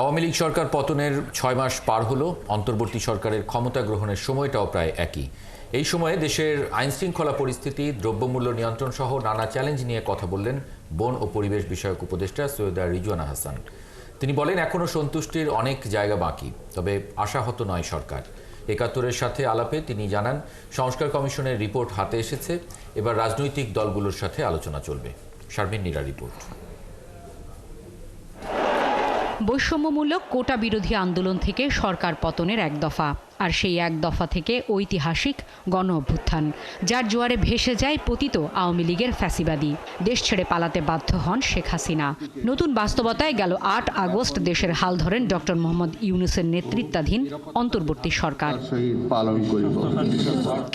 আওয়ামী লীগ সরকার পতনের ৬ মাস পার হলো। অন্তর্বর্তী সরকারের ক্ষমতা গ্রহণের সময়টাও প্রায় একই। এই সময়ে দেশের আইনশৃঙ্খলা পরিস্থিতি, দ্রব্যমূল্য নিয়ন্ত্রণ সহ নানা চ্যালেঞ্জ নিয়ে কথা বললেন বন ও পরিবেশ বিষয়ক উপদেষ্টা সৈয়দা রিজওয়ানা হাসান। তিনি বলেন, এখনও সন্তুষ্টির অনেক জায়গা বাকি, তবে আশাহত নয় সরকার। একাত্তরের সাথে আলাপে তিনি জানান, সংস্কার কমিশনের রিপোর্ট হাতে এসেছে, এবার রাজনৈতিক দলগুলোর সাথে আলোচনা চলবে। শারমিন নীরা রিপোর্ট। বৈষম্যমূলক কোটা বিরোধী আন্দোলন থেকে সরকার পতনের এক দফা, আর সেই এক দফা থেকে ঐতিহাসিক গণ অভ্যুত্থান, যার জোয়ারে ভেসে যায় পতিত আওয়ামী লীগের ফ্যাসিবাদী। দেশ ছেড়ে পালাতে বাধ্য হন শেখ হাসিনা। নতুন বাস্তবতায় গেল ৮ আগস্ট দেশের হাল ধরেন ডক্টর মোহাম্মদ ইউনূসের নেতৃত্বাধীন অন্তর্বর্তী সরকার।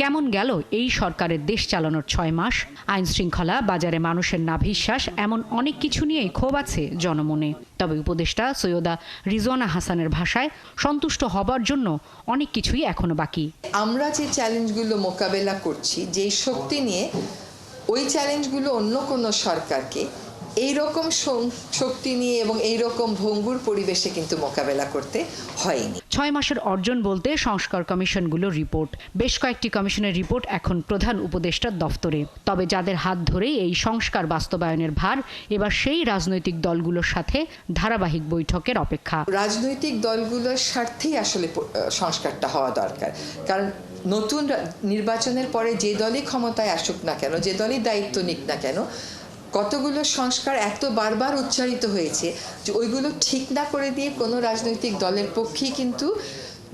কেমন গেল এই সরকারের দেশ চালানোর ৬ মাস? আইন শৃঙ্খলা, বাজারে মানুষের নাভিশ্বাস, এমন অনেক কিছু নিয়েই ক্ষোভ আছে জনমনে। তবে উপদেষ্টা সৈয়দা রিজওয়ানা হাসানের ভাষায়, সন্তুষ্ট হবার জন্য অনেক কিছুই এখনো বাকি। আমরা যে চ্যালেঞ্জগুলো মোকাবেলা করছি, যে শক্তি নিয়ে ওই চ্যালেঞ্জগুলো অন্য কোনো সরকারকে এইরকম শক্তি নিয়ে এবং এইরকম ভঙ্গুর পরিবেশে কিন্তু মোকাবেলা করতে হয়নি। ৬ মাসের অর্জন বলতে সংস্কার কমিশনগুলোর রিপোর্ট। বেশ কয়েকটি কমিশনের রিপোর্ট এখন প্রধান উপদেষ্টার দফতরে। তবে যাদের হাত ধরেই এই সংস্কার বাস্তবায়নের ভার, এবার সেই রাজনৈতিক দলগুলোর সাথে ধারাবাহিক বৈঠকের অপেক্ষা। রাজনৈতিক দলগুলোর স্বার্থেই আসলে সংস্কারটা হওয়া দরকার, কারণ নতুন নির্বাচনের পরে যে দলই ক্ষমতায় আসুক না কেন, যে দলই দায়িত্ব নিক না কেন, কতগুলো সংস্কার এত বারবার উচ্চারিত হয়েছে যে ওইগুলো ঠিক না করে দিয়ে কোনো রাজনৈতিক দলের পক্ষেই কিন্তু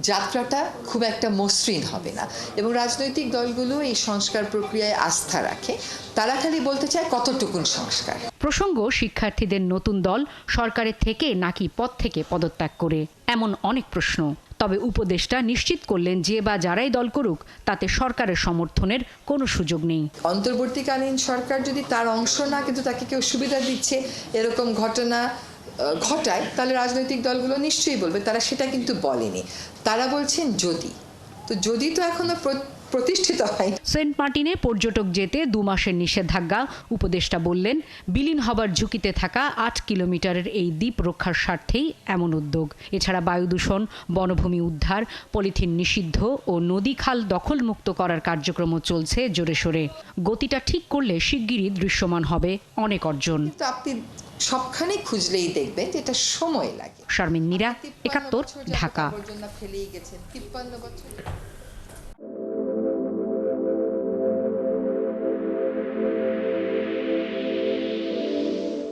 যাত্রাটা খুব একটা মসৃণ হবে না। এবং রাজনৈতিক দলগুলো এই সংস্কার প্রক্রিয়ায় আস্থা রাখে, তারা খালি বলতে চায় কতটুকুন সংস্কার। প্রসঙ্গ শিক্ষার্থীদের নতুন দল সরকারের থেকে নাকি পদ থেকে পদত্যাগ করে, এমন অনেক প্রশ্ন। তবে উপদেষ্টা নিশ্চিত করলেন যে বা যারাই দল করুক, তাতে সরকারের সমর্থনের কোনো সুযোগ নেই। অন্তর্বর্তীকালীন সরকার যদি তার অংশ না কিন্তু তাকে কেউ সুবিধা দিচ্ছে এরকম ঘটনা ঘটায়, তাহলে রাজনৈতিক দলগুলো নিশ্চয়ই বলবে। তারা সেটা কিন্তু বলেনি, তারা বলছেন যদি তো এখনো প্রতিষ্ঠিত হয়। সেন্ট মার্টিনে পর্যটক যেতে 2 মাসের নিষেধাজ্ঞা। উপদেষ্টা বললেন, বিলীন হবার ঝুঁকিতে থাকা 8 কিলোমিটারের এই দ্বীপ রক্ষার স্বার্থেই এমন উদ্যোগ। এছাড়া বায়ু দূষণ, বনভূমি উদ্ধার, পলিথিন নিষিদ্ধ ও নদী খাল দখলমুক্ত করার কার্যক্রমও চলছে জোরে সোরে। গতিটা ঠিক করলে শিগগিরই দৃশ্যমান হবে অনেক অর্জন। আপনি সবখানে খুঁজলেই দেখবেন যে এটা সময় লাগে। শারমিন নীরা, একাত্তর, ঢাকা।